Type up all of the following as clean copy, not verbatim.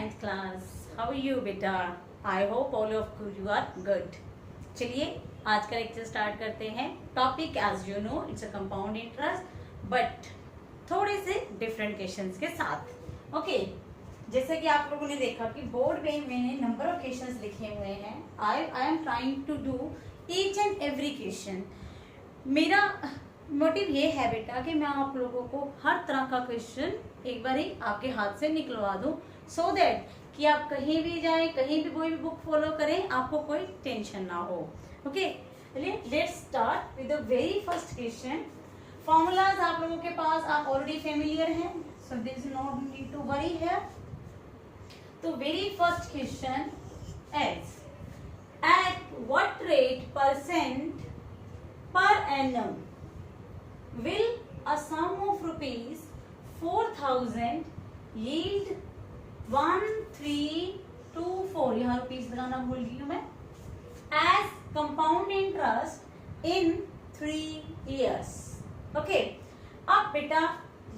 9th class. How are you beta? I hope all of you are good. चलिए आज का lecture start करते हैं. Topic as you know it's a compound interest but थोड़े से different questions के साथ. ओके जैसे कि आप लोगों ने देखा कि बोर्ड पे मैंने नंबर ऑफ क्वेश्चंस लिखे हुए हैं. I am trying to do each and every question. मेरा मोटिव ये है बेटा कि मैं आप लोगों को हर तरह का क्वेश्चन एक बार ही आपके हाथ से निकलवा दूं सो दैट कि आप कहीं भी जाएं, कहीं भी कोई भी बुक फॉलो करें, आपको कोई टेंशन ना हो. Okay let's start with the very first question. Formulas आप लोगों के पास आप ऑलरेडी फेमिलियर हैं, so there is no need to worry here. तो very first question is at what rate percent per annum will a sum of rupees 4,000 yield 1324. यहाँ rupees लगाना भूल गई हूँ मैं. as compound interest in 3 years. Okay अब बेटा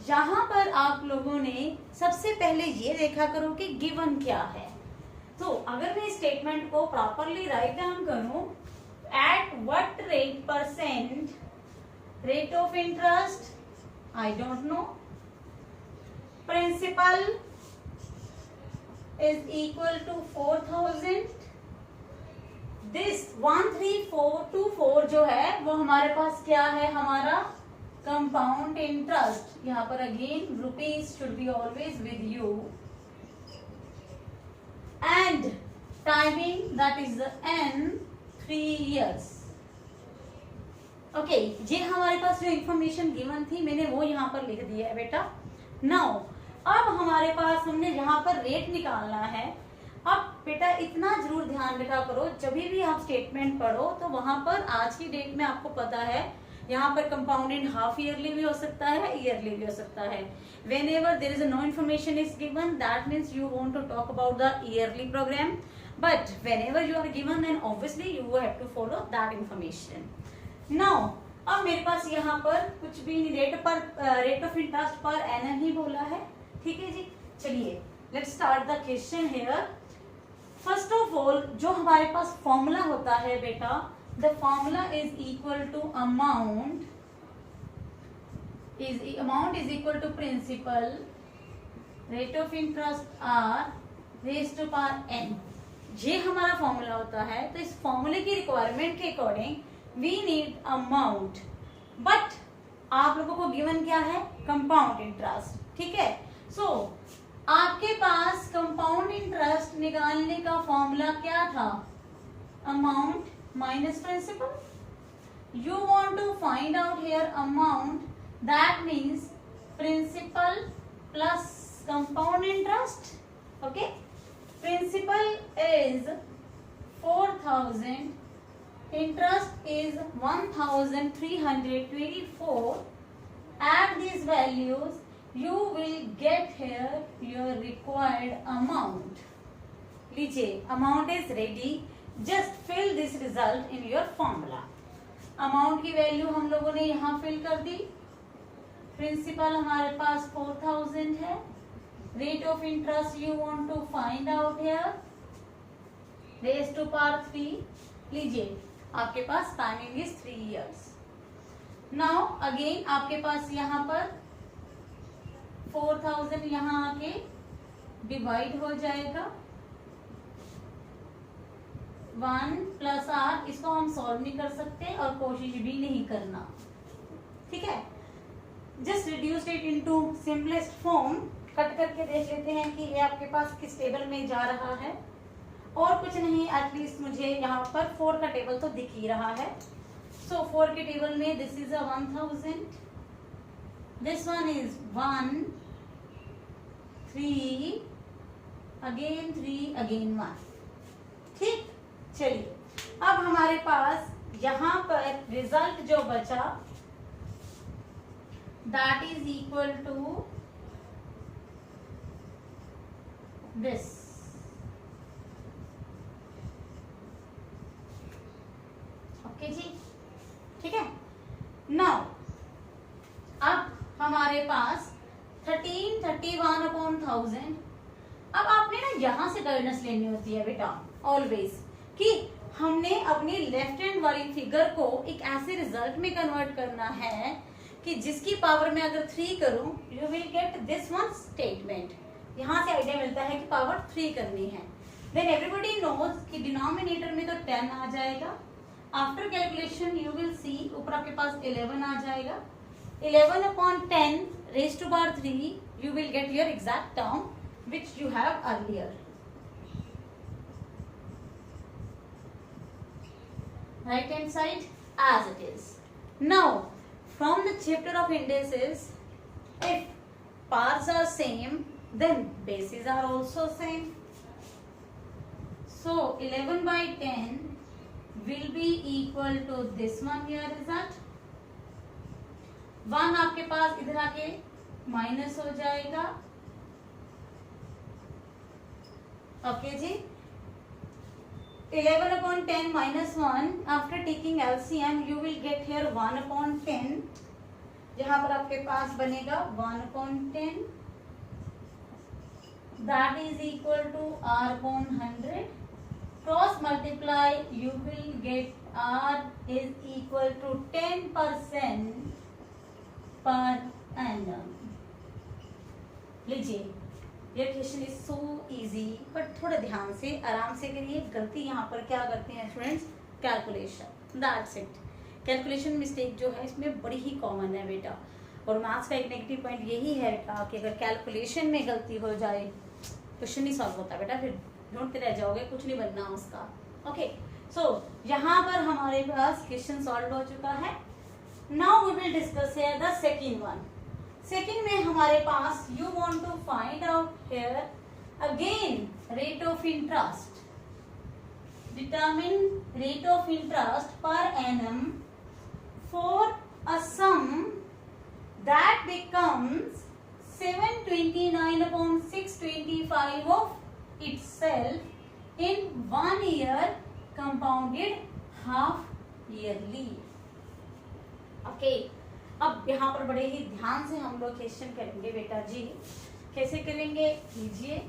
यहाँ पर आप लोगों ने सबसे पहले ये देखा करो कि गिवन क्या है. तो अगर मैं स्टेटमेंट को प्रॉपरली राइट डाउन करूं, at what rate of interest I don't know. Principal is equal to 4,000. this 13424 जो है वो हमारे पास क्या है, हमारा कंपाउंड इंटरेस्ट. यहाँ पर again rupees should be always with you and timing that is the n 3 years. Okay ये हमारे पास जो इंफॉर्मेशन गिवन थी मैंने वो यहाँ पर लिख दिया है बेटा. नाउ अब हमारे पास हमने यहाँ पर रेट निकालना है. अब बेटा इतना जरूर ध्यान रखा करो जब भी आप स्टेटमेंट पढ़ो तो वहां पर आज की डेट में आपको पता है यहाँ पर कंपाउंड इन हाफ ईयरली भी हो सकता है, ईयरली भी हो सकता है. Whenever there is no information is given that means you want to talk about the yearly program. But whenever you are given, then obviously you have to follow that information. Now, अब मेरे पास यहाँ पर कुछ भी नहीं, rate of interest per annum ही बोला है. ठीक है जी, चलिए let's start the question here. First of all जो हमारे पास फॉर्मूला होता है बेटा, the formula is equal to amount is equal to principal rate of interest r raise to power n. ये हमारा फॉर्मूला होता है. तो इस फॉर्मूले की रिक्वायरमेंट के according we need amount, but आप लोगों को गिवन क्या है, कंपाउंड इंटरेस्ट. ठीक है, सो आपके पास कंपाउंड इंटरेस्ट निकालने का फॉर्मूला क्या था, amount minus principal. You want to find out here amount, that means principal plus compound interest. Okay principal is 4,000, interest is 1,324. Add these values, you will get here your required amount. लीजिए amount is ready, just fill this result in your formula. amount की value हम लोगों ने यहाँ fill कर दी. Principal हमारे पास 4,000 है. Rate of interest you want to find out here, raised to power 3. लीजिए आपके पास timing is 3 years. Now again आपके पास यहाँ पर 4,000 यहाँ आके डिवाइड हो जाएगा 1 प्लस आर. इसको हम सॉल्व नहीं कर सकते और कोशिश भी नहीं करना. ठीक है, just reduce it into simplest form. Cut करके देख लेते हैं कि ये आपके पास किस टेबल में जा रहा है. और कुछ नहीं, एटलीस्ट मुझे यहाँ पर 4 का टेबल तो दिख ही रहा है. सो 4 के टेबल में this is 1,000, this one is 1 3 again 3 again 1. ठीक, चलिए अब हमारे पास यहाँ पर रिजल्ट जो बचा that is equal to this. Okay जी, ठीक है. नाउ अब हमारे पास 1331 अपॉन 1000. अब आपने ना हमें यहाँ से गाइडेंस लेनी होती है बेटा ऑलवेज, कि हमने अपनी लेफ्ट हैंड वाली फिगर को एक ऐसे रिजल्ट में कन्वर्ट करना है कि जिसकी पावर में अगर 3 करूं you will get this one statement. यहाँ से आइडिया मिलता है कि पावर 3 करनी है। देन एवरीबॉडी नोज कि डिनोमिनेटर में तो 10 आ जाएगा। आफ्टर कैलकुलेशन यू विल सी ऊपर आपके पास 11 आ जाएगा। 11 upon 10 raised to power 3 you will get your exact term which you have earlier. Right hand side as it is. Now from the chapter of indices, if powers are same then bases are also same. So 11 by 10 will be equal to this one here result. 1 आपके पास इधर आके minus हो जाएगा। Okay ji, 11 upon 10 minus 1 after taking LCM you will get here 1 upon 10। यहाँ पर आपके पास बनेगा 1 upon 10 that is equal to R upon 100। Cross multiply you will get R is equal to 10% पर annum। लीजिए, ये question is so easy, but थोड़ा ध्यान से आराम से करिए। गलती यहाँ पर क्या करते हैं students, calculation, that's it. Calculation mistake जो है इसमें बड़ी ही कॉमन है बेटा, और मैथ्स का एक नेगेटिव पॉइंट यही है बेटा कि अगर कैलकुलेशन में गलती हो जाए क्वेश्चन नहीं सॉल्व होता बेटा, फिर ढूंढते रह जाओगे, कुछ नहीं बनना उसका। ओके, सो यहाँ पर हमारे पास क्वेश्चन सॉल्व हो चुका है। Now we will discuss here the second one. Second में हमारे पास you want to find out here again rate of interest. Determine rate of interest per annum for a sum that becomes 729 upon 625 of itself in 1 year compounded half yearly. Okay, अब यहाँ पर बड़े ही ध्यान से हम लोग क्वेश्चन करेंगे बेटा जी। कैसे करेंगे लीजिए,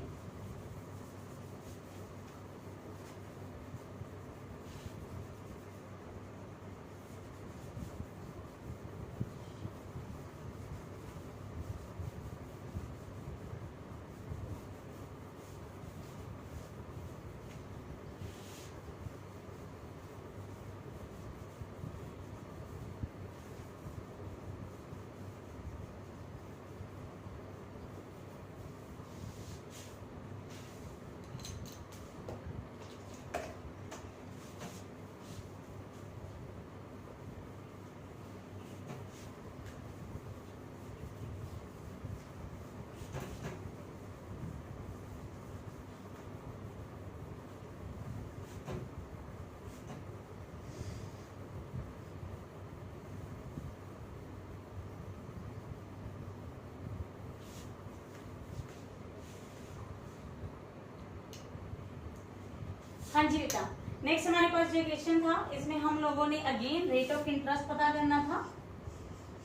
हाँ जी बेटा, नेक्स्ट हमारे पास जो क्वेश्चन था इसमें हम लोगों ने अगेन रेट ऑफ इंटरेस्ट पता करना था।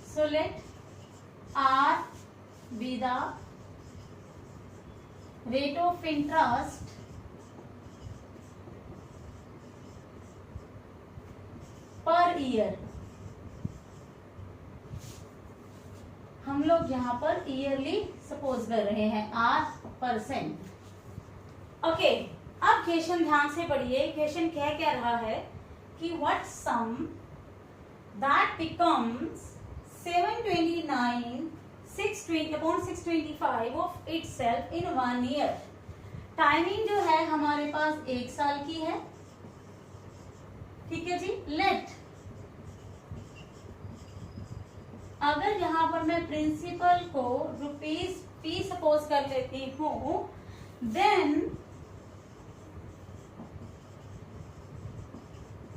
So let R be the rate of interest per year. हम लोग यहाँ पर ईयरली सपोज कर रहे हैं 8%। ओके, अब क्वेश्चन ध्यान से पढ़िए। क्वेश्चन क्या रहा है कि what sum that becomes 729 620 upon 625 of itself in 1 year. Timing जो है हमारे पास 1 साल की है, ठीक है जी। लेट, अगर यहाँ पर मैं प्रिंसिपल को रुपीज P सपोज कर लेती हूं, देन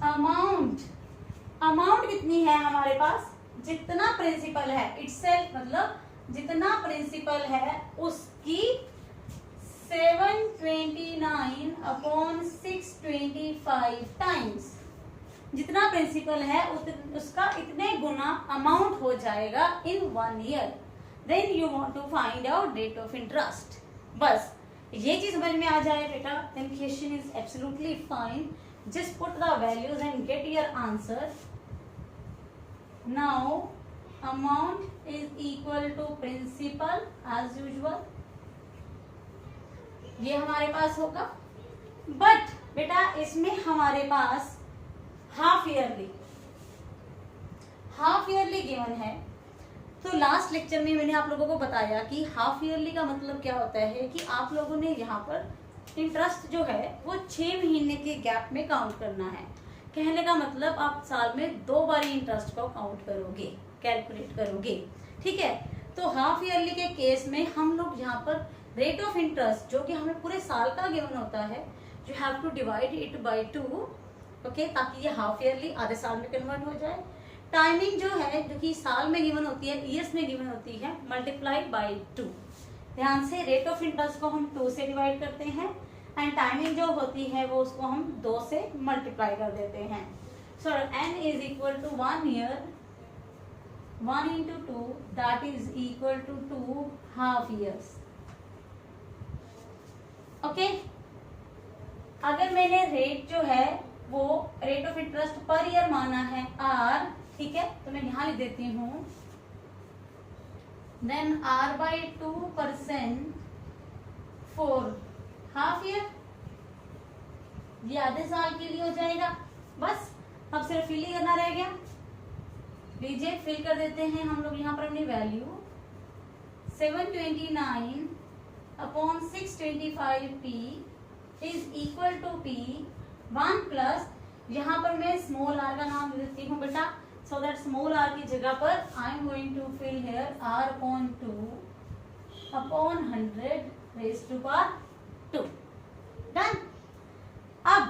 अमाउंट कितनी है हमारे पास, जितना प्रिंसिपल है इटसेल्फ, मतलब जितना प्रिंसिपल है उसकी 729 अपॉन 625 टाइम्स, जितना प्रिंसिपल है उसका इतने गुना अमाउंट हो जाएगा in 1 year. Then you want to find out rate of interest. बस ये चीज समझ में आ जाए बेटा, then question is absolutely fine. Just put the values and get your answer. Now amount is equal to principal as usual. ये हमारे पास होगा. बट बेटा इसमें हमारे पास हाफ ईयरली गिवन है. तो लास्ट लेक्चर में मैंने आप लोगों को बताया कि हाफ ईयरली का मतलब क्या होता है कि आप लोगों ने यहाँ पर इंटरेस्ट जो है वो 6 महीने के गैप में काउंट करना है. कहने का मतलब आप साल में 2 बार इंटरेस्ट को काउंट करोगे, कैलकुलेट करोगे. ठीक है. तो हाफ ईयरली के केस में हम लोग यहाँ पर रेट ऑफ इंटरेस्ट जो कि हमें पूरे साल का गिवन होता है, you have to divide it by 2. Okay, ताकि ये हाफ ईयरली आधे साल में कन्वर्ट हो जाए. टाइमिंग जो है जो कि साल में गिवन होती है, ईयर्स में गिवन होती है, मल्टीप्लाई बाय 2. ध्यान से, रेट ऑफ इंटरेस्ट को हम 2 से डिवाइड करते हैं एंड टाइमिंग जो होती है वो उसको हम 2 से मल्टीप्लाई कर देते हैं. So n is equal to 1 year, 1 into 2 that is equal to 2 half years. Okay. अगर मैंने रेट जो है वो rate of interest per year माना है r, ठीक है, तो मैं यहां लिख देती हूँ then r by 2% for half year. ये आधे साल के लिए हो जाएगा. बस अब सिर्फ फिल ही करना रह गया. लीजिए फिल कर देते हैं हम लोग यहाँ पर अपनी value. 729 upon 625p is equal to p 1 plus, यहाँ पर मैं स्मॉल r का नाम दे देती हूँ बेटा, सो दैट स्मॉल r की जगह पर I am going to fill here r upon 2 upon 100 raise to power 2. Done. अब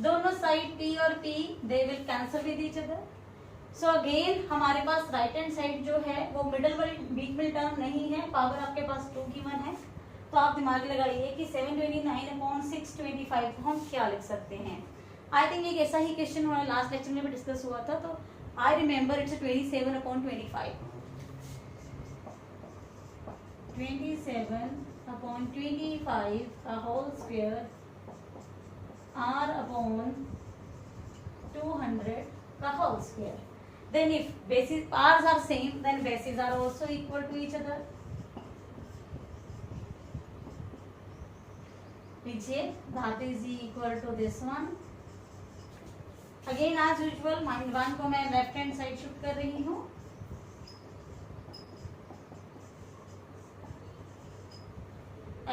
दोनों साइड p और p they will cancel with each other. So again हमारे पास राइट हैंड साइड जो है वो मिडल वाली बीच में टर्म नहीं है, पावर आपके पास 2 गिवन है. तो आप दिमाग लगाइए कि 729 अपॉन 625 को हम क्या लिख सकते हैं. आई थिंक एक ऐसा ही क्वेश्चन हमारे लास्ट लेक्चर में भी डिस्कस हुआ था. तो I remember it's 27 upon 25. 27 upon 25 का होल स्क्वायर r अपॉन 200 का whole square. Then if bases r's are same, then bases are also equal to each other. लीजिए, that is equal to this one. Again as usual, mind 1 को मैं left hand side shift कर रही हूँ.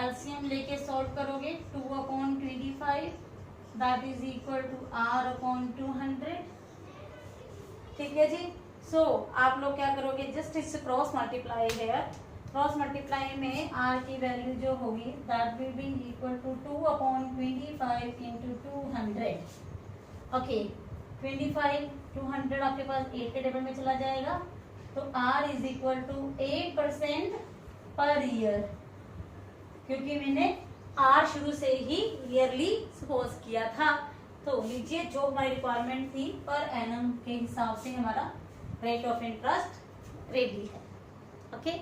LCM लेके solve करोगे. 2 upon 25 that is equal to r upon 200. ठीक है जी. सो आप लोग क्या करोगे, जस्ट इट्स क्रॉस मल्टीप्लाई है. क्रॉस मल्टीप्लाई में r की वैल्यू जो होगी that will be equal to 2 upon 25 into 200. Okay, 25 200 आपके पास 8 के टेबल में चला जाएगा. तो r is equal to 8% per year, क्योंकि मैंने r शुरू से ही ईयरली सपोज किया था. तो लीजिए, जो हमारी रिक्वायरमेंट थी पर एनम के हिसाब से हमारा रेट ऑफ इंटरेस्ट रेडी है. ओके.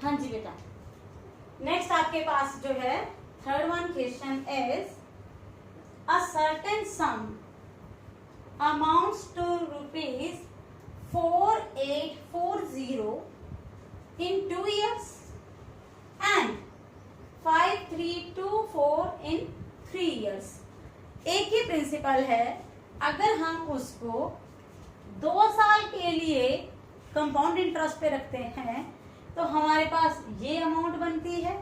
हाँ जी बेटा. नेक्स्ट आपके पास जो है third one question is a certain sum amounts to rupees 4840 in 2 years and 5324 in 3 years. एक ही प्रिंसिपल है. अगर हम उसको 2 साल के लिए कंपाउंड इंटरेस्ट पे रखते हैं तो हमारे पास ये अमाउंट बनती है.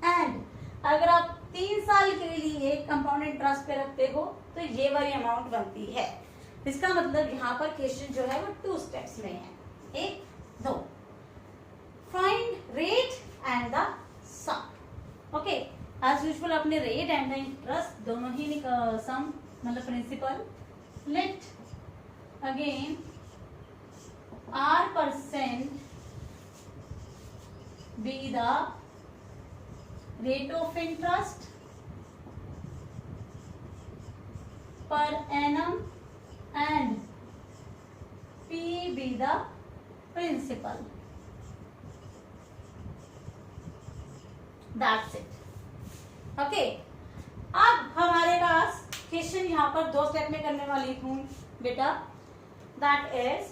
एंड अगर आप 3 साल के लिए कंपाउंड इंटरेस्ट पे रखते हो तो ये वाली अमाउंट बनती है. इसका मतलब यहाँ पर क्वेश्चन जो है वो 2 स्टेप्स में है. 1 2 find rate and the sum. Okay, as usual अपने रेट एंड द इंटरेस्ट दोनों ही सम मतलब principal. Let again R% be the rate of interest per annum and P be the principal. That's it. Okay. अब हमारे पास question यहाँ पर 2 step में करने वाली हूँ बेटा। That is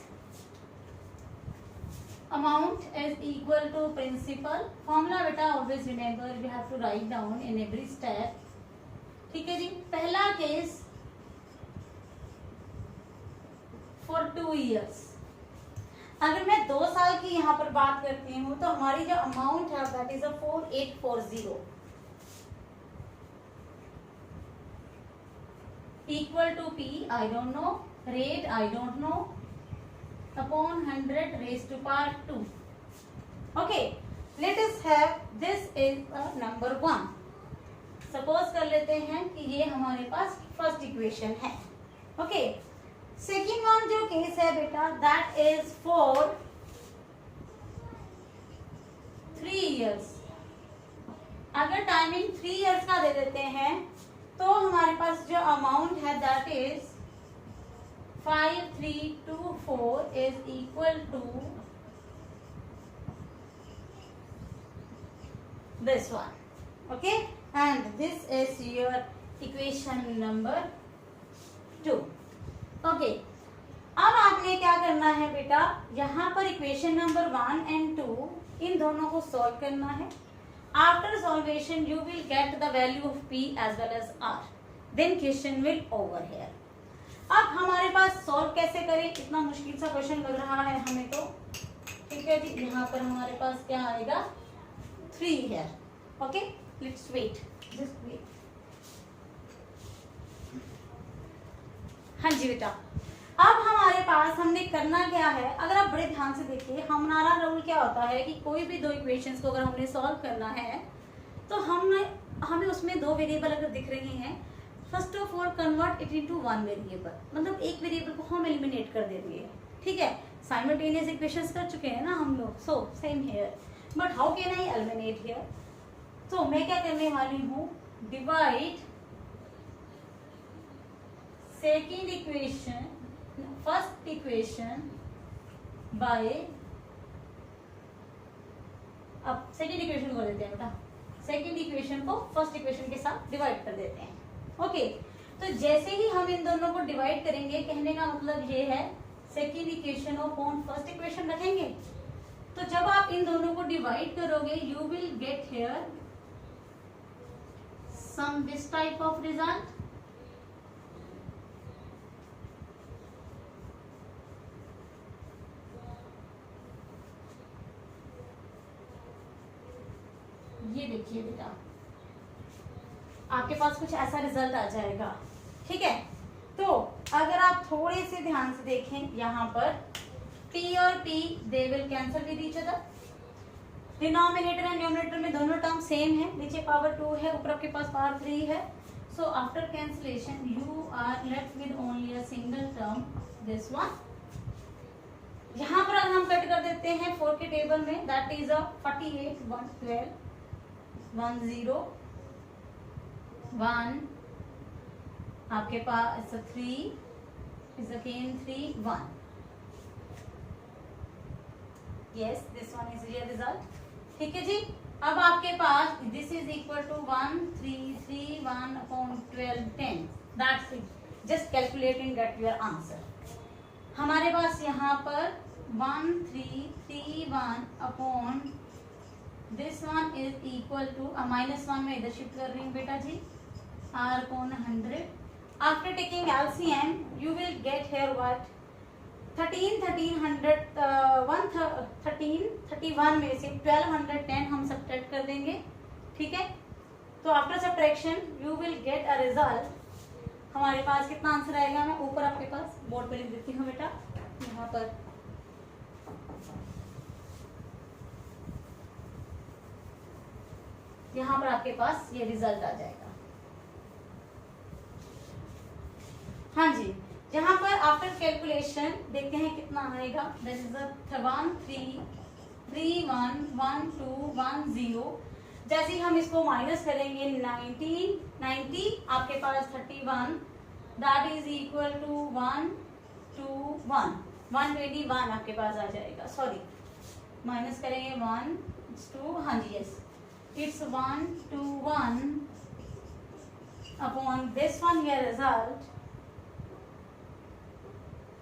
amount is equal to principal formula बेटा always remember we have to write down in every step। ठीक है जी, पहला केस for 2 years। अगर मैं 2 साल की यहाँ पर बात करती हूँ तो हमारी जो अमाउंट है that is 4840 equal to P I don't know, rate I don't know, upon 100 raised to power 2। Okay, let us have this is a number 1। Suppose कर लेते हैं कि ये हमारे पास फर्स्ट इक्वेशन है। ओके, सेकेंड वन जो case है बेटा दैट इज फॉर 3 years। अगर टाइमिंग 3 years का दे देते हैं तो हमारे पास जो अमाउंट है that is 5324 is equal to this one। Okay, and this is your equation number 2। Okay, अब आपने क्या करना है बेटा, यहाँ पर इक्वेशन नंबर 1 and 2 इन दोनों को सॉल्व करना है। After solvation you will get the value of P as well as R, then question will over here। अब हमारे पास सॉल्व कैसे करें, इतना मुश्किल सा क्वेश्चन लग रहा है हमें तो। ठीक है जी, यहाँ पर हमारे पास क्या आएगा 3 है। Okay, let's wait, just wait. हाँ जी बेटा, अब हमारे पास हमने करना क्या है, अगर आप बड़े ध्यान से देखिए हमारा रूल क्या होता है कि कोई भी 2 इक्वेशंस को अगर हमने सॉल्व करना है तो हमें उसमें 2 वेरिएबल अगर दिख रहे हैं, first of all convert it into 1 variable, मतलब एक वेरिएबल को हम एलिमिनेट कर देते हैं। ठीक है, साइमल्टेनियस इक्वेशंस कर चुके हैं ना हम लोग, so same here, but how can I eliminate here. तो मैं क्या करने वाली हूँ, divide second equation first equation by, अब सेकेंड इक्वेशन को देते हैं बेटा, सेकेंड इक्वेशन को फर्स्ट इक्वेशन के साथ डिवाइड कर देते हैं। ओके, तो जैसे ही हम इन दोनों को डिवाइड करेंगे, कहने का मतलब ये है second equation upon first equation रखेंगे, तो जब आप इन दोनों को डिवाइड करोगे you will get here some this type of result. ये देखिए बेटा, आपके पास कुछ ऐसा रिजल्ट आ जाएगा। ठीक है, तो अगर आप थोड़े से ध्यान से देखें यहाँ पर P और P they will cancel with each other, denominator and numerator में दोनों टर्म सेम है, नीचे पावर 2 है, ऊपर आपके पास पावर 3 है। So after cancellation you are left with only a single term, this one. यहाँ पर अगर हम कट कर देते हैं 4 के टेबल में, दैट इज अ 48 112 10 1, आपके पास 3 is again 3 1। yes, this one is your result। ठीक है जी, अब आपके पास this is equal to 1 3 3 1 upon 12 10, that's it, just calculate and get your answer। हमारे पास यहाँ पर 1 3 3 1 upon this one is equal to -1 में इधर शिफ्ट कर रही हूँ बेटा जी, R upon 100। After taking LCM, you will get here what 13 31 में से 1210 हम सब्ट्रैक्ट कर देंगे। ठीक है, तो after subtraction you will get a result. हमारे पास कितना आंसर आएगा, मैं ऊपर आपके पास बोर्ड पे लिख देती हूँ बेटा, यहाँ पर यहाँ पर आपके पास ये रिजल्ट आ जाएगा। हाँ जी, यहाँ पर आफ्टर कैलकुलेशन देखते हैं कितना आएगा। That is 1,3,1,1,2,1,0। जैसे ही हम इसको माइनस करेंगे 90 आपके पास 31, दैट इज इक्वल टू 121 आपके पास आ जाएगा। सॉरी, माइनस करेंगे 1 2, हाँ जी yes, it's 121 upon this one here result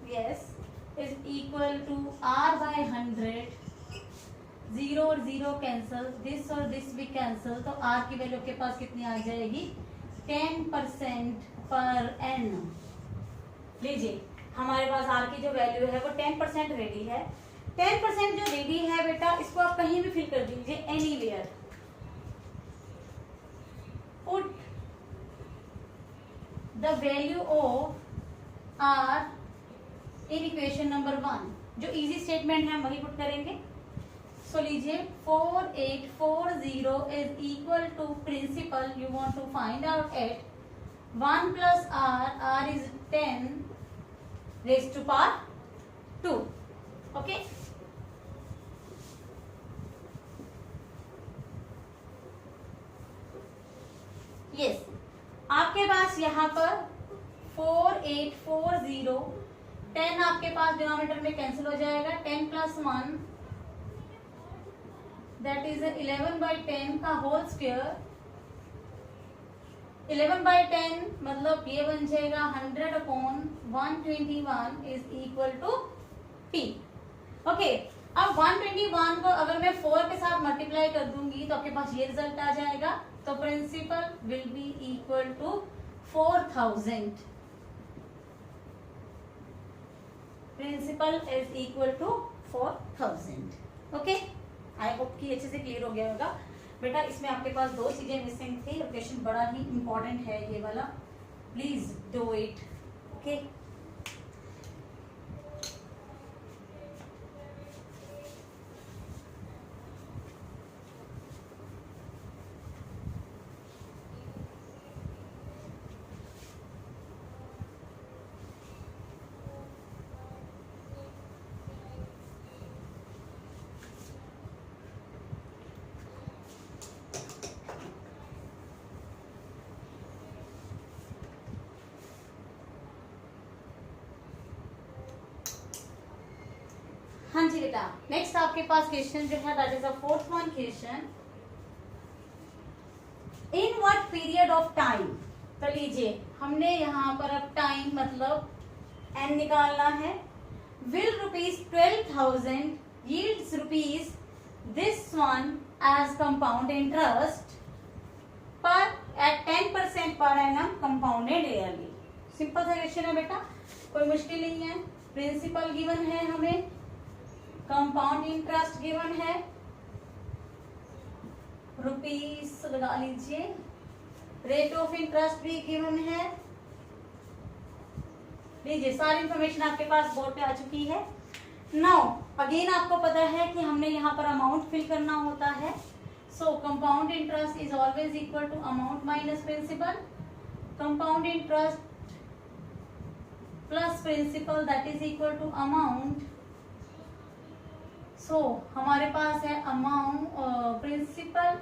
yes is equal to r by 100। 0 और 0 कैंसल, दिस और दिस भी कैंसल, तो r की वैल्यू के पास कितनी आ जाएगी 10% पर एन। लीजिए हमारे पास r की जो वैल्यू है वो 10% रेडी है। 10% जो रेडी है बेटा, इसको आप कहीं भी फिल कर दीजिए, anywhere. Put the value of r in equation number 1। जो इजी स्टेटमेंट है हम वही पुट करेंगे। सो लीजिए 4840 is equal to principal you want to find out at 1 plus r is 10 raised to power 2। Okay, yes, आपके पास यहाँ पर 4840, 10 आपके पास डिनोमिनेटर में कैंसिल हो जाएगा, 10 प्लस 1 दैट इज 11/10 का होल स्क्वायर। 11/10 मतलब ये बन जाएगा 100/121 is equal to p। Okay, अब 121 को अगर मैं 4 के साथ मल्टीप्लाई कर दूंगी तो आपके पास ये रिजल्ट आ जाएगा। तो principal will be equal to 4000। Principal is equal to 4000। Okay, I hope कि अच्छे से क्लियर हो गया होगा। बेटा इसमें आपके पास 2 चीजें मिसिंग थी, क्वेश्चन बड़ा ही इंपॉर्टेंट है ये वाला, प्लीज डू इट। ओके, हाँ जी बेटा, नेक्स्ट आपके पास क्वेश्चन जो है that is a 4th one question. In what period of time, तो लीजिए हमने यहाँ पर अब टाइम मतलब n निकालना है। Will ₹12,000 yields rupees this one as compound interest पर at 10% per annum compounded yearly। Simple सा क्वेश्चन है बेटा, कोई मुश्किल नहीं है। प्रिंसिपल गिवन है हमें, कंपाउंड इंटरेस्ट गिवन है, रुपीस लगा लीजिए, रेट ऑफ इंटरेस्ट भी गिवन है। लीजिए सारी इंफॉर्मेशन आपके पास बोर्ड पे आ चुकी है। नाउ अगेन आपको पता है कि हमने यहाँ पर अमाउंट फिल करना होता है। So compound interest is always equal to amount minus principal. Compound interest plus principal that is equal to amount. So हमारे पास है amount principal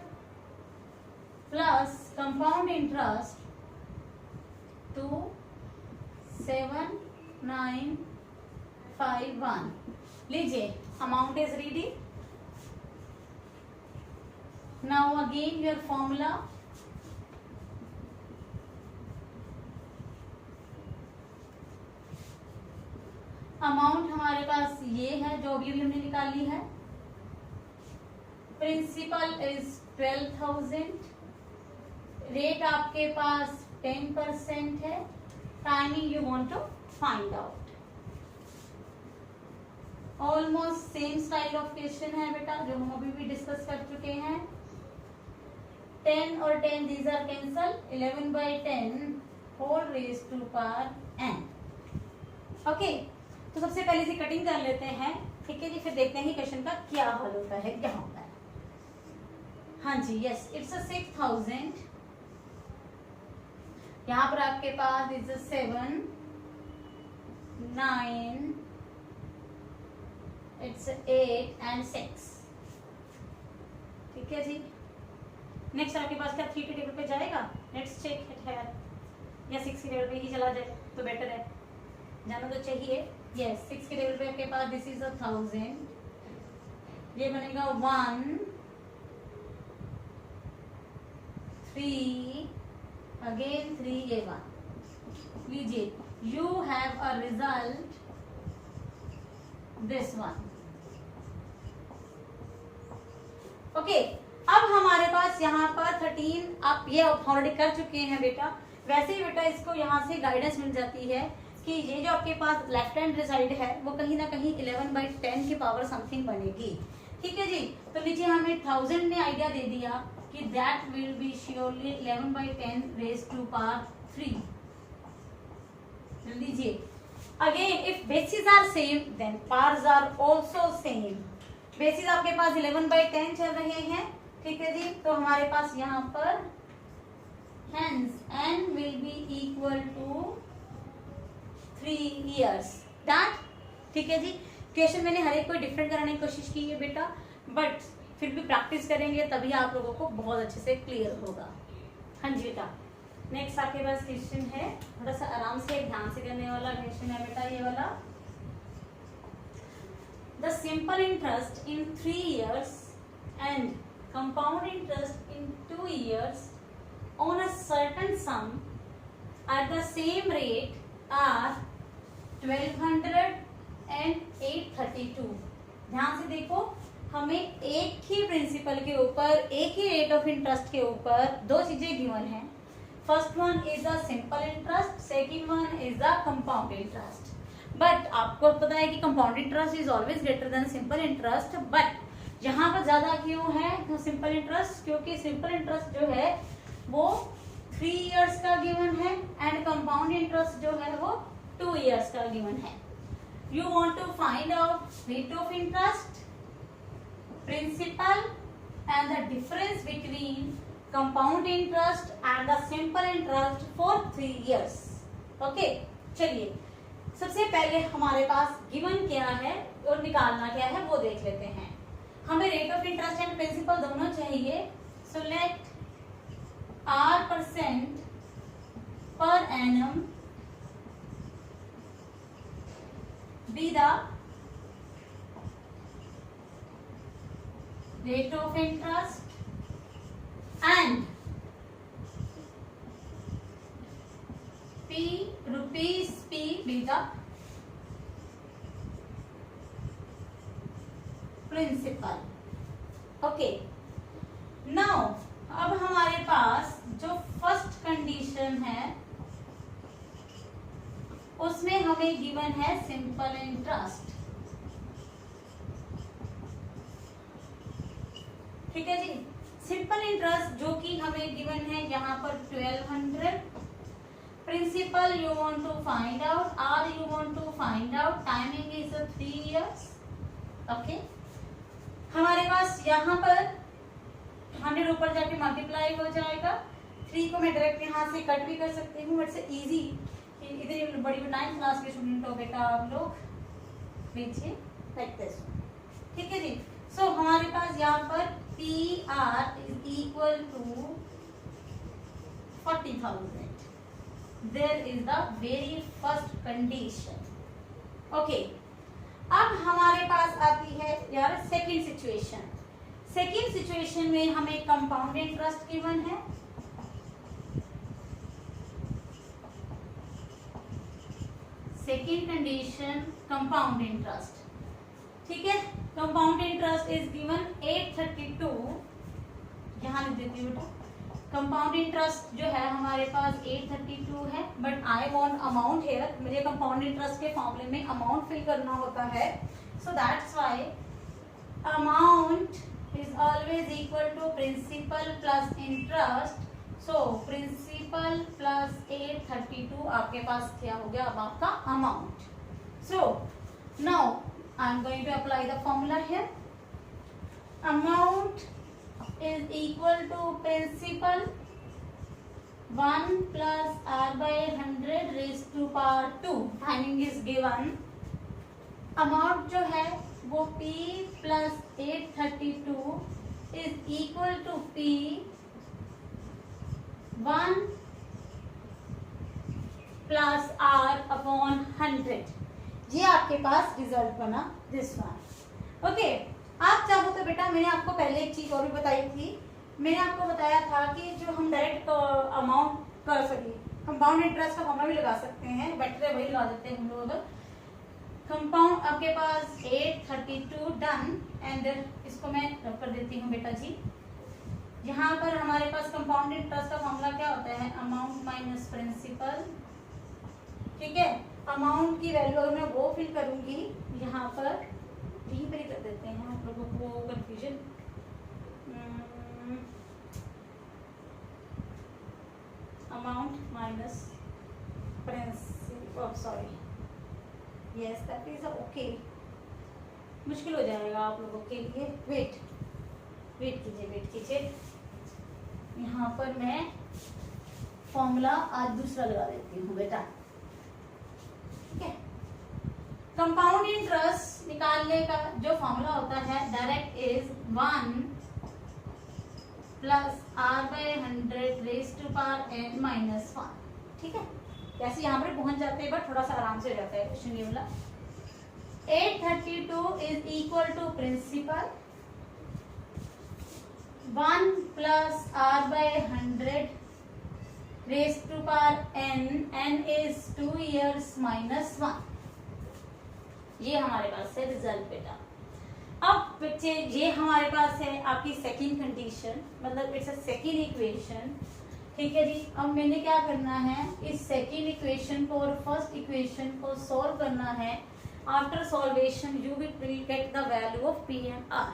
plus compound interest 27951। लीजिए amount is ready. Now again your formula, amount हमारे पास ये है जो अभी हमने निकाली है। प्रिंसिपल इज 12,000, रेट आपके पास 10% है, timing you want to find out. Almost same style of question है बेटा जो हम अभी भी डिस्कस कर चुके हैं। 10 और 10 these are cancel, 11/10 whole raise to power n। Okay, तो सबसे पहले से कटिंग कर लेते हैं, ठीक है जी, फिर देखते हैं कि क्वेश्चन का क्या हल होता है, क्या होता है। हाँ जी, यस, इट्स 6000। यहाँ पर आपके पास इज 7 9, इट्स 8 एंड 6। ठीक है जी। नेक्स्ट आपके पास क्या 3 के टेबल पे जाएगा? लेट्स चेक इट है, या 6 के टेबल पे ही चला जाए तो बेटर है, जाना तो चाहिए। यस, 6 के टेबल पे आपके पास दिस इज 1000, ये बनेगा 1 3 अगेन 3, ये 1। लीजिए, you have a result this one. Okay, अब हमारे पास यहाँ पर 13 आप ये ऑलरेडी कर चुके हैं बेटा। वैसे ही बेटा इसको यहाँ से गाइडेंस मिल जाती है कि ये जो आपके पास लेफ्ट हैंड साइड है वो कहीं ना कहीं 11/10 की पावर समथिंग बनेगी। ठीक है जी। तो लीजिए, हमें 1000 ने आइडिया दे दिया कि that will be surely 11/10 raise to power 3। लीजिए, again if basis are same then powers are also same. Basis आपके पास 11/10 चल रहे हैं। ठीक है जी। तो हमारे पास यहाँ पर hence n will be equal to 3 years। Done. ठीक है जी। क्वेश्चन मैंने हर एक को डिफरेंट कराने की कोशिश की है बेटा, बट फिर भी प्रैक्टिस करेंगे तभी आप लोगों को बहुत अच्छे से क्लियर होगा। हाँ जी बेटा। नेक्स्ट आपके पास क्वेश्चन है, थोड़ा सा आराम से ध्यान से करने वाला क्वेश्चन है बेटा ये वाला। The simple interest in 3 years and compound interest in 2 years on a certain sum at the same rate are 1200 and 832। ध्यान से देखो, हमें एक ही प्रिंसिपल के ऊपर, एक ही रेट ऑफ इंटरेस्ट के ऊपर दो चीजें गिवन है। First one is the simple interest, second one is the compound interest. But आपको पता है कि compound interest is always greater than simple interest, but यहाँ पर ज्यादा क्यों है सिंपल इंटरेस्ट? क्योंकि सिंपल इंटरेस्ट जो है वो 3 years का गिवन है एंड कंपाउंड इंटरेस्ट जो है वो 2 years का गिवन है। You want to find out rate of interest, principal and the difference between compound interest and the simple interest for 3 years। Okay, चलिए सबसे पहले हमारे पास गिवन क्या है और निकालना क्या है वो देख लेते हैं। हमें rate of interest and principal दोनों चाहिए। So let R% per annum be the rate of interest and rupees P be the principal। Okay, now अब हमारे पास जो फर्स्ट कंडीशन है उसमें हमें गिवन है सिंपल इंटरेस्ट। ठीक है जी। सिंपल इंटरेस्ट जो कि हमें गिवन है यहाँ पर 1200। Principal you want to find out, R you want to find out, timing is 3 years। Okay, हमारे पास यहाँ पर 100 ऊपर जाके मल्टीप्लाई हो जाएगा। 3 को मैं डायरेक्ट यहाँ से कट भी कर सकती हूँ, बट से इजी। इधर बड़ी 9th क्लास के स्टूडेंट हो बेटा आप लोग, लीजिए लाइक दिस। ठीक है जी। सो हमारे पास यहाँ पर PR is equal to 40,000। There is the very first condition. Okay, अब हमारे पास आती है यार सेकेंड सिचुएशन। सेकेंड सिचुएशन में हमें कंपाउंड इंटरेस्ट गिवन है। Second condition compound interest. ठीक है, कंपाउंड इंटरेस्ट इज गिवन 832। यहां लिख देती हूँ बेटा, कंपाउंड इंटरेस्ट जो है हमारे पास 832 है, but I want amount here. मुझे कंपाउंड इंटरेस्ट के फॉर्मूले में अमाउंट फिल करना होता है, सो that's why amount is always equal to principal plus interest। so principal plus 832 आपके पास क्या हो गया अब आपका amount। so now I am going to apply the formula here। amount is equal to principal 1 plus r by 100 raised to power 2. Timing is given. Amount जो है वो p plus 832 is equal to p 1 plus r upon 100. ये आपके पास result बना this one. Okay, आप चाहो तो बेटा मैंने आपको पहले एक चीज और भी बताई थी. मैंने आपको बताया था कि जो हम डायरेक्ट अमाउंट कर सके, कंपाउंड इंटरेस्ट का फॉर्मूला भी लगा सकते हैं. बेटर है वही लगा देते हैं हम लोग. कंपाउंड आपके पास 832 डन. एंड इसको मैं रब कर देती हूँ बेटा जी. यहाँ पर हमारे पास कंपाउंड इंटरेस्ट का फॉर्मूला क्या होता है? Amount minus principal. ठीक है, अमाउंट की वैल्यू अगर मैं वो फिल करूंगी यहाँ पर यहीं पर ही कर देते हैं आप लोगों को confusion. Amount minus principal, sorry, yes that is okay. मुश्किल हो जाएगा आप लोगों के लिए. वेट कीजिए. यहाँ पर मैं फॉर्मूला आज दूसरा लगा देती हूँ बेटा. ठीक है, कंपाउंड इंटरेस्ट निकालने का जो फॉर्मूला होता है direct is 1 plus r by 100 raised to power n minus 1. ठीक है, जैसे यहाँ पर पहुंच जाते हैं बट थोड़ा सा आराम से हो जाता है क्वेश्चन ये वाला. 832 is equal to principal 1 plus r by 100 raised to power n is 2 years minus 1. ये हमारे पास है रिजल्ट बेटा. अब बच्चे ये हमारे पास है आपकी सेकंड कंडीशन, मतलब इट्स अ सेकंड इक्वेशन. ठीक है जी, अब मैंने क्या करना है, इस सेकंड इक्वेशन को और फर्स्ट इक्वेशन को सॉल्व करना है. After solvation you will get the value of P and R.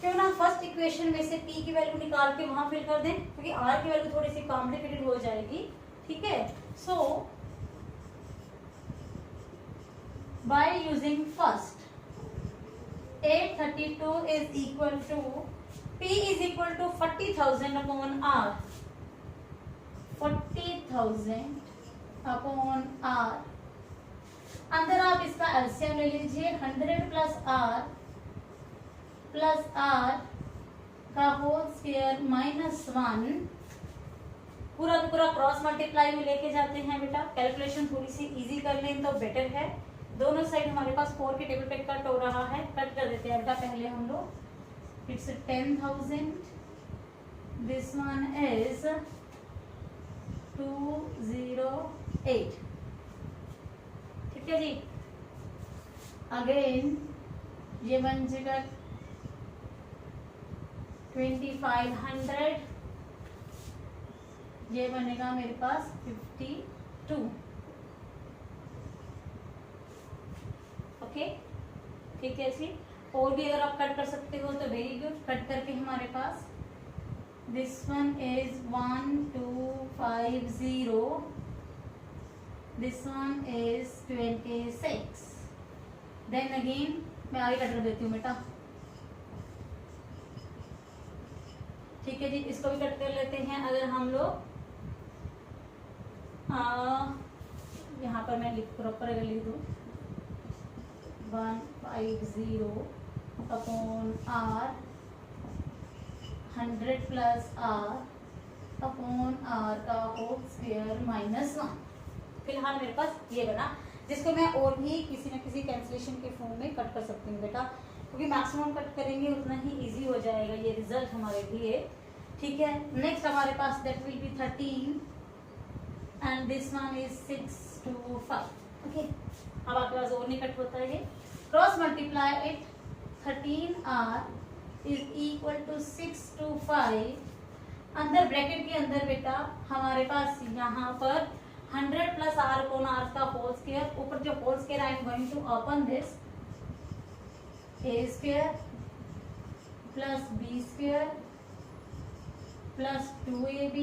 क्यों ना फर्स्ट इक्वेशन में से p की वैल्यू निकाल के वहां फिल कर दें, क्योंकि r की वैल्यू थोड़ी सी कॉम्प्लिकेटेड हो जाएगी. ठीक है, so by using first 832 is equal to p is equal to 40,000 upon r. 40,000 upon r. अंदर आप इसका एलसीएम ले लीजिए. 100 प्लस r प्लस r का होल स्क्वायर माइनस 1. पूरा पूरा क्रॉस मल्टीप्लाई में लेके जाते हैं बेटा. कैलकुलेशन थोड़ी सी इजी कर लें तो बेटर है. दोनों साइड हमारे पास 4 के टेबल पे कट हो रहा है, कट कर देते हैं बेटा पहले हम लोग. इट्स 10,000. This one is 208. ठीक है जी. अगेन ये बन जाएगा 2500. ये बनेगा मेरे पास 52. ओके, ठीक है जी. और भी अगर आप कट कर सकते हो तो वेरी गुड. कट करके हमारे पास this one is 1250. This one is 26. Then again मैं आगे कट कर देती हूँ बेटा. ठीक है जी, इसको भी कट कर लेते हैं. अगर हम लोग यहाँ पर मैं प्रॉपर अगर लिख दूँ 150 upon r 100 plus r upon r का होल स्क्वायर माइनस 1. फिलहाल मेरे पास ये बना, जिसको मैं और भी किसी न किसी कैंसिलेशन के फॉर्म में कट कर सकती हूँ बेटा, क्योंकि मैक्सिमम कट करेंगे उतना ही इजी हो जाएगा ये रिजल्ट हमारे लिए. ठीक है, नेक्स्ट हमारे पास that will be 13 and this one is 625. Okay, अब आपके पास और नहीं कट होता है. Cross multiply it. 13r is equal to 625. अंदर ब्रैकेट के अंदर बेटा हमारे पास यहाँ पर 100 प्लस r अपॉन r का होल स्क्वायर. ऊपर जो whole square I am going to open this a square plus b square plus 2ab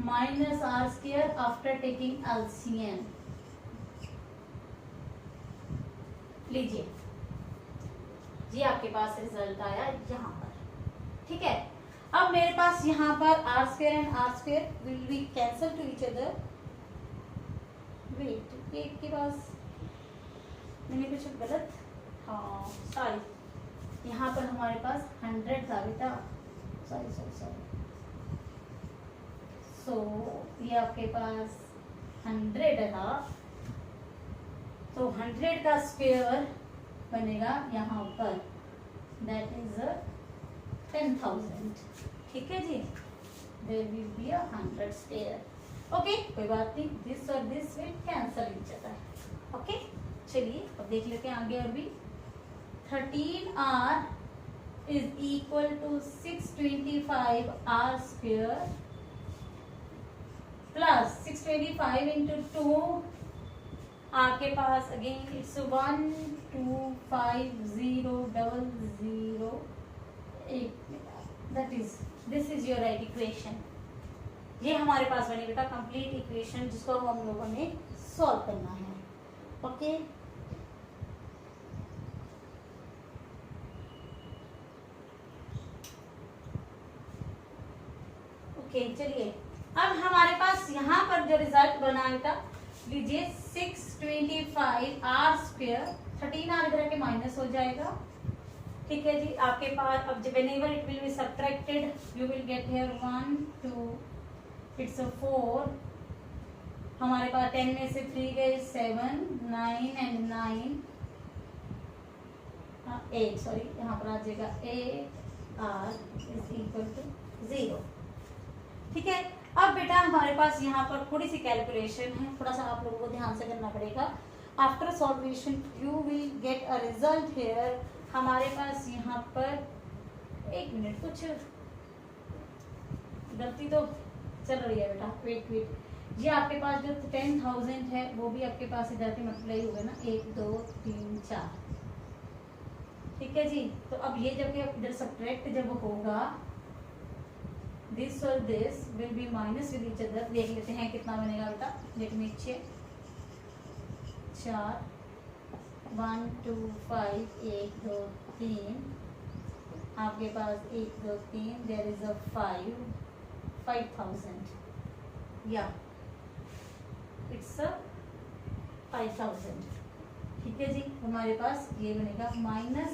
minus r square after taking LCM. लीजिए ये आपके पास रिजल्ट आया यहाँ पर, ठीक है। अब मेरे पास यहाँ पर R square and R square will be cancel to each other. Wait, ये के पास मैंने कुछ गलत, हाँ सॉरी, यहाँ पर हमारे पास 100 था बेटा, सॉरी सॉरी सॉरी। सो ये आपके पास 100 था, तो 100 का स्क्वायर बनेगा यहाँ पर, दैट इज 10,000, ठीक है जी। There will be 100 square, okay, कोई बात नहीं, दिस और this will cancel each other, okay. चलिए अब देख लेते हैं आगे। अभी 13r is equal to 625 r square plus 625 into 2, आपके पास again it's 1250000, that is, this is your right equation. ये हमारे पास बनी बेटा कंप्लीट इक्वेशन, जिसको हम लोगों ने सॉल्व करना है, ओके। ओके चलिए, अब हमारे पास यहाँ पर जो रिजल्ट बना बेटा, लीजिए 625 r स्क्वायर, 13r इधर के माइनस हो जाएगा, ठीक है जी। आपके पास अब whenever it will be subtracted you will get here 1 2, it's 4, हमारे पास 10 में से 3 गए 7 9 एंड 9 8, सॉरी यहाँ पर आ जाएगा 8r इज इक्वल टू 0, ठीक है। अब बेटा हमारे पास यहाँ पर थोड़ी सी कैलकुलेशन है, थोड़ा सा आप लोगों को ध्यान से करना पड़ेगा। After solvation you will get a result here, हमारे पास यहाँ पर एक मिनट, कुछ गलती तो चल रही है बेटा, वेट वेट, ये आपके पास जो 10,000 है वो भी आपके पास इधर के मल्टीप्लाई हुए ना, 1 2 3 4, ठीक है जी। तो अब ये जब इधर सब्ट्रैक्ट जब होगा, दिस और this will be minus with each other, देख लेते हैं कितना बनेगा बेटा, लेट मी चेक। 4 1 2 5 1 2 3, आपके पास 1 2 3, देयर इज अ 5000, या इट्स 5000, ठीक है जी। हमारे पास ये बनेगा minus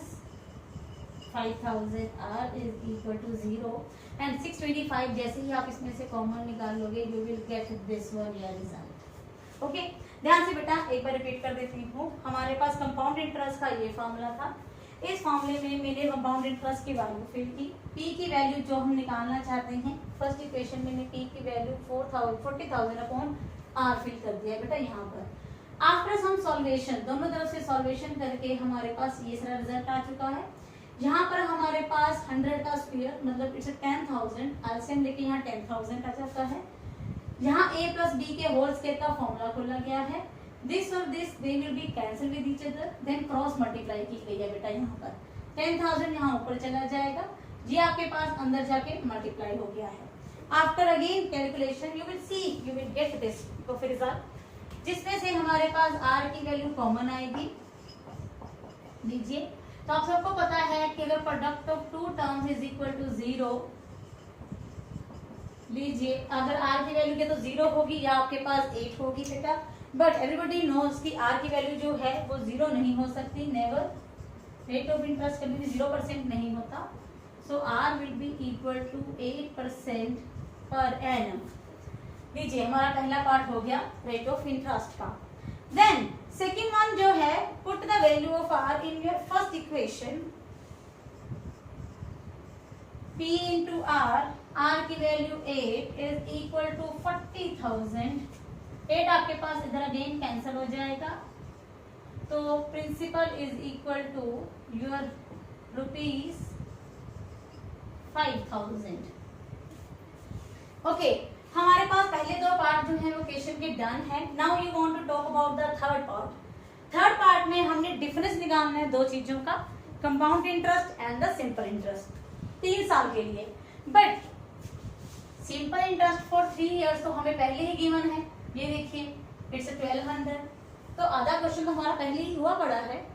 5000r is equal to 0 and 625, जैसे ही आप इसमें से कॉमन निकाल लोगे you will get this one your result, okay. ध्यान से बेटा एक बार रिपीट कर देती हूँ, हमारे पास कंपाउंड इंटरेस्ट का ये फॉर्मूला था। इस फॉर्मूले में मैंने कंपाउंड इंटरेस्ट की वैल्यू फिल की, p की वैल्यू जो हम निकालना चाहते हैं, फर्स्ट इक्वेशन में p की वैल्यू 40,000 अपॉन r फिल कर दिया बेटा यहाँ पर। आफ्टर सम सॉल्वेशन, दोनों तरफ से सॉल्वेशन करके हमारे पास ये सारा रिजल्ट आ चुका है। यहाँ पर हमारे पास 100 का स्क्वायर मतलब इट्स 10,000, एलसीएम लेके यहाँ 10,000 आ जाता है। यहाँ a प्लस b के होल स्क्वायर का फॉर्मूला खोला गया है, दिस और this they will be cancel with each other, then cross multiply की गई है बेटा यहाँ पर। 10,000 यहाँ ऊपर चला जाएगा, ये आपके पास अंदर जाके मल्टीप्लाई हो गया है। After again calculation you will see, you will get this तो फिर रिजल्ट, जिसमें से हमारे पास r की वैल्यू कॉमन आएगी, लीजिए। तो आप सबको पता है कि अगर product of two terms is equal to 0, लीजिए अगर r की वैल्यू के तो 0 होगी या आपके पास 8 होगी बेटा, बट एवरीबडी नोज कि r की वैल्यू जो है वो 0 नहीं हो सकती, नेवर, रेट ऑफ इंटरेस्ट कभी भी 0% नहीं होता। So r will be equal to 8% per annum. लीजिए हमारा पहला पार्ट हो गया रेट ऑफ इंटरेस्ट का। देन सेकेंड वन जो है, put the value of r in your first equation, p into r की वैल्यू 8 इज इक्वल टू 40,000, 8 आपके पास इधर अगेन कैंसिल हो जाएगा, तो principal is equal to your rupees 5,000, okay. हमारे पास पहले दो पार्ट जो है वो क्वेश्चन के डन है। Now you want to talk about the third part. Third part में हमने डिफरेंस निकालना है दो चीजों का, compound interest and the simple interest, 3 साल के लिए। But simple interest for 3 years तो हमें पहले ही गिवन है, ये देखिए इट्स 1200, तो आधा क्वेश्चन तो हमारा पहले ही हुआ पड़ा है।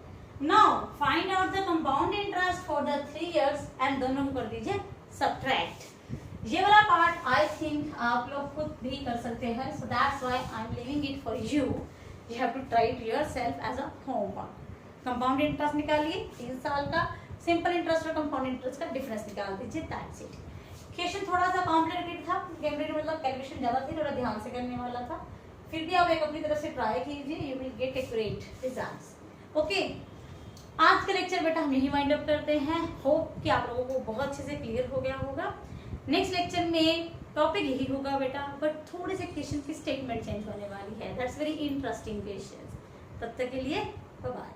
Now find out the compound interest for the 3 years and दोनों को कर दीजिए सब्ट्रैक्ट। ये वाला पार्ट आई थिंक आप लोग खुद भी कर सकते हैं, so that's why I am leaving it for you. You have to try it yourself as a homework. Compound interest निकालिए 3 साल का, सिंपल इंटरेस्ट और कंपाउंड इंटरेस्ट का डिफरेंस निकाल दीजिए, दैट्स इट। क्वेश्चन थोड़ा सा कॉम्प्लिकेटेड था, मतलब कैलकुलेशन ज्यादा थी, थोड़ा ध्यान से करने वाला था, फिर भी आप एक अपनी तरफ से ट्राई कीजिए, you will gate accurate results. Okay, आज का लेक्चर बेटा हम यही वाइंड अप करते हैं। होप कि आप लोगों को बहुत अच्छे से क्लियर हो गया होगा। नेक्स्ट लेक्चर में टॉपिक यही होगा बेटा, बट थोड़े से क्वेश्चन की स्टेटमेंट चेंज होने वाली है, दैट्स वेरी इंटरेस्टिंग क्वेश्चन। तब तक के लिए बाय बाय।